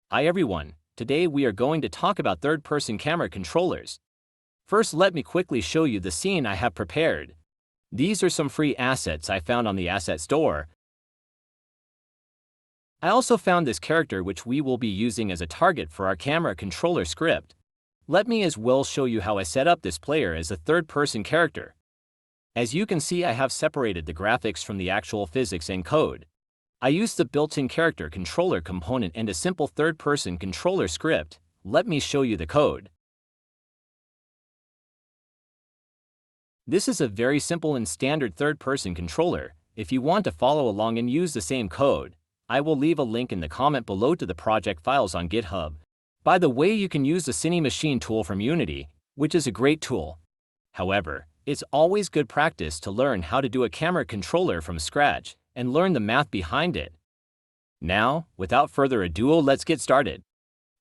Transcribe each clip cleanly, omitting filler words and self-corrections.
Hi everyone, today we are going to talk about third-person camera controllers. First, let me quickly show you the scene I have prepared. These are some free assets I found on the asset store. I also found this character which we will be using as a target for our camera controller script. Let me as well show you how I set up this player as a third-person character. As you can see, I have separated the graphics from the actual physics and code. I used the built-in character controller component and a simple third-person controller script. Let me show you the code. This is a very simple and standard third-person controller. If you want to follow along and use the same code, I will leave a link in the comment below to the project files on GitHub. By the way, you can use the Cine Machine tool from Unity, which is a great tool. However, it's always good practice to learn how to do a camera controller from scratch and learn the math behind it. Now, without further ado, let's get started.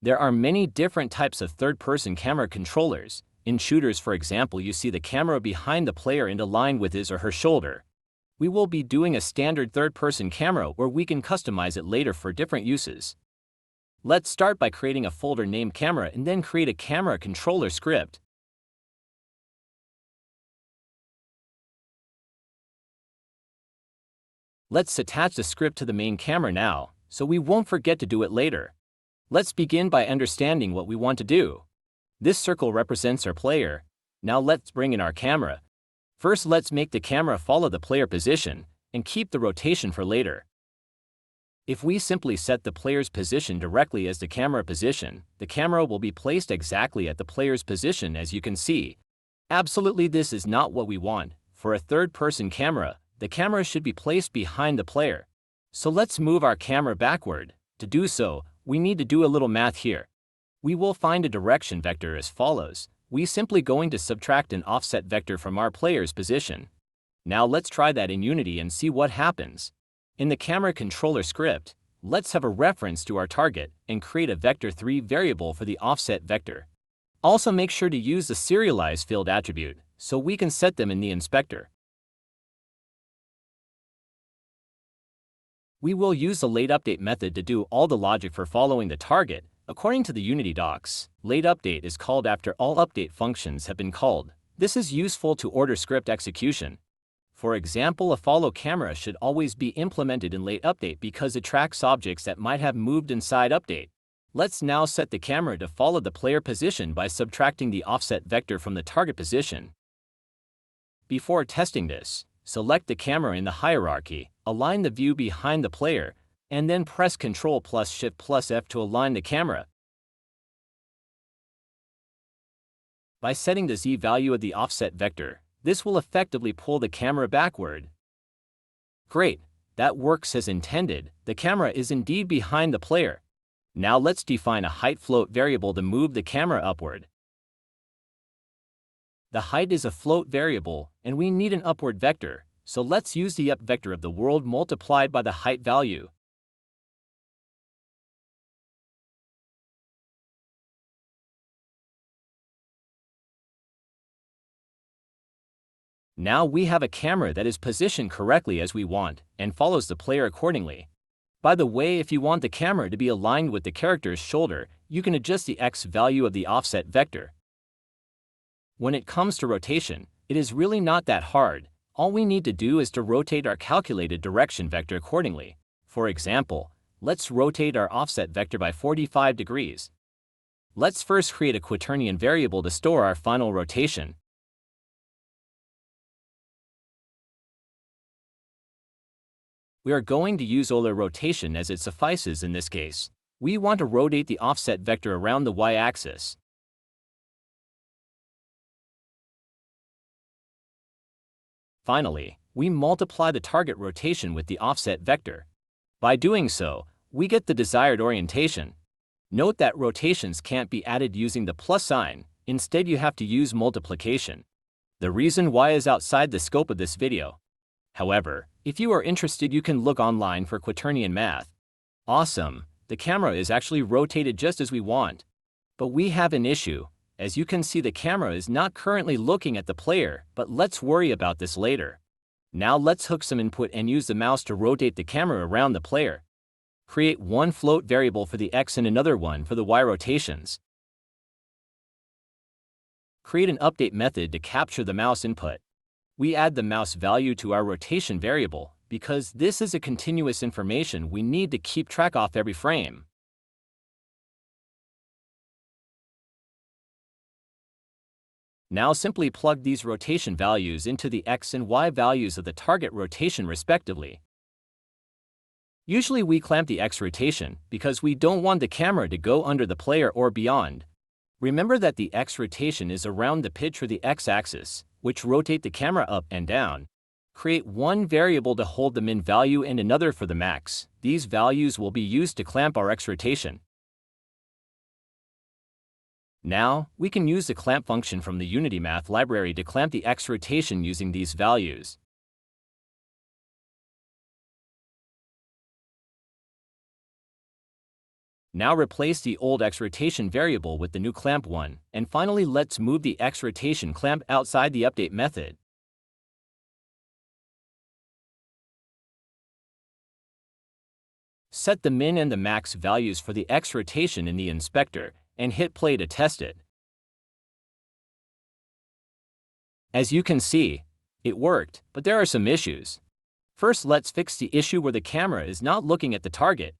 There are many different types of third-person camera controllers. In shooters, for example, you see the camera behind the player and aligned with his or her shoulder. We will be doing a standard third-person camera where we can customize it later for different uses. Let's start by creating a folder named camera and then create a camera controller script. Let's attach the script to the main camera now, so we won't forget to do it later. Let's begin by understanding what we want to do. This circle represents our player. Now let's bring in our camera. First, let's make the camera follow the player position and keep the rotation for later. If we simply set the player's position directly as the camera position, the camera will be placed exactly at the player's position, as you can see. Absolutely, this is not what we want. For a third-person camera, the camera should be placed behind the player. So let's move our camera backward. To do so, we need to do a little math here. We will find a direction vector as follows. We simply going to subtract an offset vector from our player's position. Now let's try that in Unity and see what happens. In the camera controller script, let's have a reference to our target and create a vector3 variable for the offset vector. Also make sure to use the serialize field attribute so we can set them in the inspector. We will use the lateUpdate method to do all the logic for following the target. According to the Unity docs, lateUpdate is called after all update functions have been called. This is useful to order script execution. For example, a follow camera should always be implemented in lateUpdate because it tracks objects that might have moved inside update. Let's now set the camera to follow the player position by subtracting the offset vector from the target position. Before testing this, select the camera in the hierarchy, align the view behind the player, and then press Ctrl plus Shift plus F to align the camera. By setting the Z value of the offset vector, this will effectively pull the camera backward. Great, that works as intended. The camera is indeed behind the player. Now let's define a height float variable to move the camera upward. The height is a float variable, and we need an upward vector, so let's use the up vector of the world multiplied by the height value. Now we have a camera that is positioned correctly as we want and follows the player accordingly. By the way, if you want the camera to be aligned with the character's shoulder, you can adjust the X value of the offset vector. When it comes to rotation, it is really not that hard. All we need to do is to rotate our calculated direction vector accordingly. For example, let's rotate our offset vector by 45 degrees. Let's first create a quaternion variable to store our final rotation. We are going to use Euler rotation as it suffices in this case. We want to rotate the offset vector around the y-axis. Finally, we multiply the target rotation with the offset vector. By doing so, we get the desired orientation. Note that rotations can't be added using the plus sign. Instead, you have to use multiplication. The reason why is outside the scope of this video. However, if you are interested, you can look online for quaternion math. Awesome, the camera is actually rotated just as we want. But we have an issue. As you can see, the camera is not currently looking at the player, but let's worry about this later. Now let's hook some input and use the mouse to rotate the camera around the player. Create one float variable for the x and another one for the y rotations. Create an update method to capture the mouse input. We add the mouse value to our rotation variable because this is a continuous information we need to keep track of every frame. Now simply plug these rotation values into the x and y values of the target rotation respectively. Usually we clamp the x rotation because we don't want the camera to go under the player or beyond. Remember that the x rotation is around the pitch or the x-axis, which rotate the camera up and down. Create one variable to hold the min value and another for the max. These values will be used to clamp our x rotation. Now, we can use the clamp function from the Unity Math library to clamp the x rotation using these values. Now replace the old x rotation variable with the new clamp one, and finally let's move the x rotation clamp outside the update method. Set the min and the max values for the x rotation in the inspector, and hit play to test it. As you can see, it worked, but there are some issues. First, let's fix the issue where the camera is not looking at the target.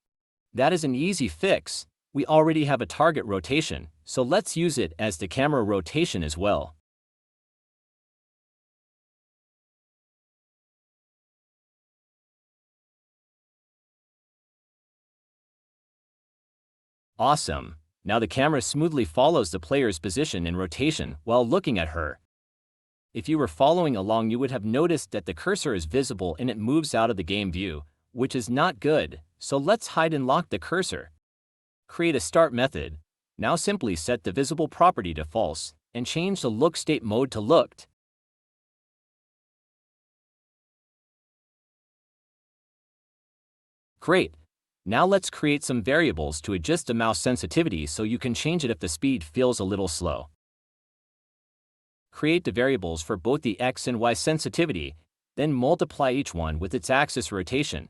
That is an easy fix. We already have a target rotation, so let's use it as the camera rotation as well. Awesome! Now the camera smoothly follows the player's position and rotation while looking at her. If you were following along, you would have noticed that the cursor is visible and it moves out of the game view, which is not good, so let's hide and lock the cursor. Create a start method. Now simply set the visible property to false, and change the look state mode to looked. Great! Now let's create some variables to adjust the mouse sensitivity so you can change it if the speed feels a little slow. Create the variables for both the x and y sensitivity, then multiply each one with its axis rotation.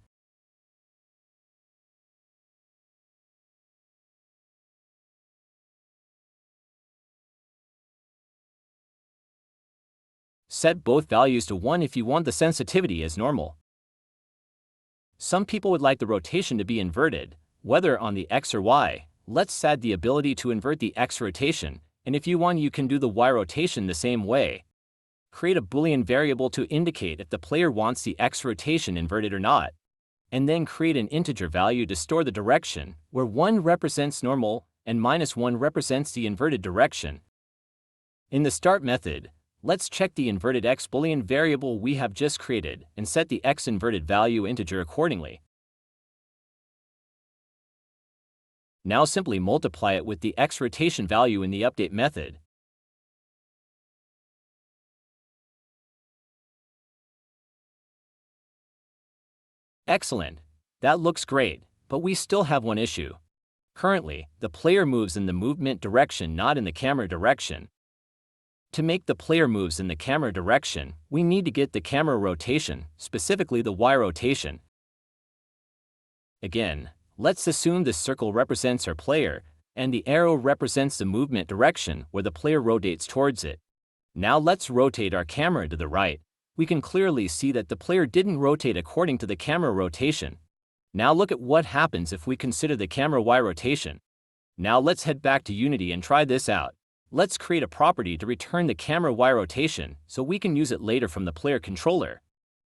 Set both values to 1 if you want the sensitivity as normal. Some people would like the rotation to be inverted, whether on the x or y. Let's add the ability to invert the x rotation, and if you want, you can do the y rotation the same way. Create a Boolean variable to indicate if the player wants the x rotation inverted or not, and then create an integer value to store the direction, where 1 represents normal and -1 represents the inverted direction. In the start method, let's check the inverted x Boolean variable we have just created and set the x inverted value integer accordingly. Now simply multiply it with the x rotation value in the update method. Excellent! That looks great, but we still have one issue. Currently, the player moves in the movement direction, not in the camera direction. To make the player moves in the camera direction, we need to get the camera rotation, specifically the y rotation. Again, let's assume this circle represents our player, and the arrow represents the movement direction where the player rotates towards it. Now let's rotate our camera to the right. We can clearly see that the player didn't rotate according to the camera rotation. Now look at what happens if we consider the camera y rotation. Now let's head back to Unity and try this out. Let's create a property to return the camera y rotation so we can use it later from the player controller.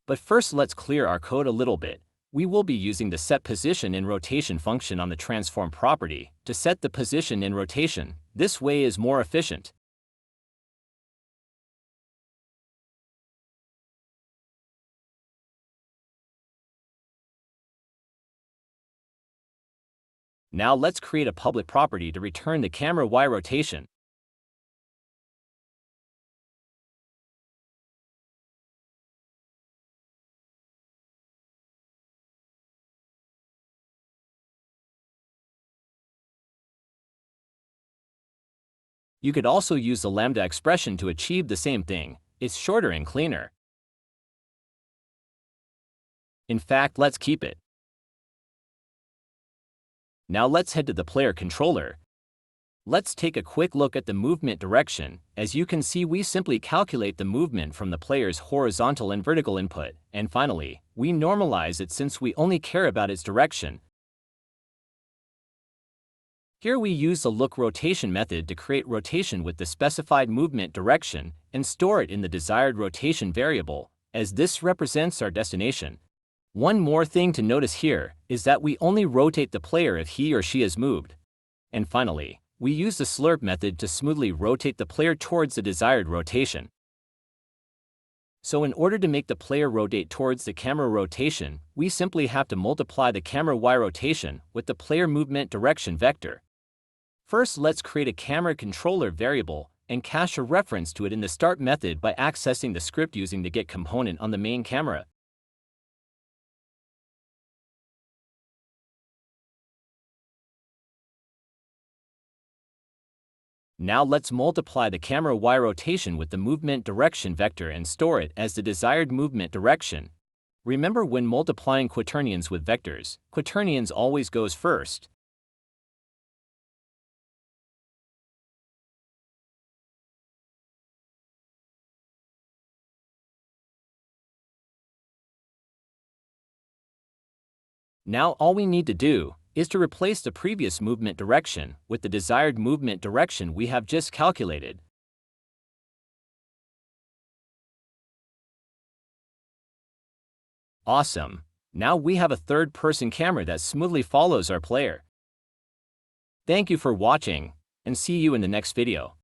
But first let's clear our code a little bit. We will be using the set position and rotation function on the transform property to set the position and rotation. This way is more efficient. Now let's create a public property to return the camera y rotation. You could also use the lambda expression to achieve the same thing. It's shorter and cleaner. In fact, let's keep it. Now let's head to the player controller. Let's take a quick look at the movement direction. As you can see, we simply calculate the movement from the player's horizontal and vertical input, and finally, we normalize it since we only care about its direction. Here we use the look rotation method to create rotation with the specified movement direction and store it in the desired rotation variable, as this represents our destination. One more thing to notice here is that we only rotate the player if he or she is moved. And finally, we use the slurp method to smoothly rotate the player towards the desired rotation. So in order to make the player rotate towards the camera rotation, we simply have to multiply the camera Y rotation with the player movement direction vector. First, let's create a camera controller variable and cache a reference to it in the start method by accessing the script using the get component on the main camera. Now let's multiply the camera Y rotation with the movement direction vector and store it as the desired movement direction. Remember, when multiplying quaternions with vectors, quaternions always goes first. Now all we need to do is to replace the previous movement direction with the desired movement direction we have just calculated. Awesome! Now we have a third-person camera that smoothly follows our player. Thank you for watching, and see you in the next video.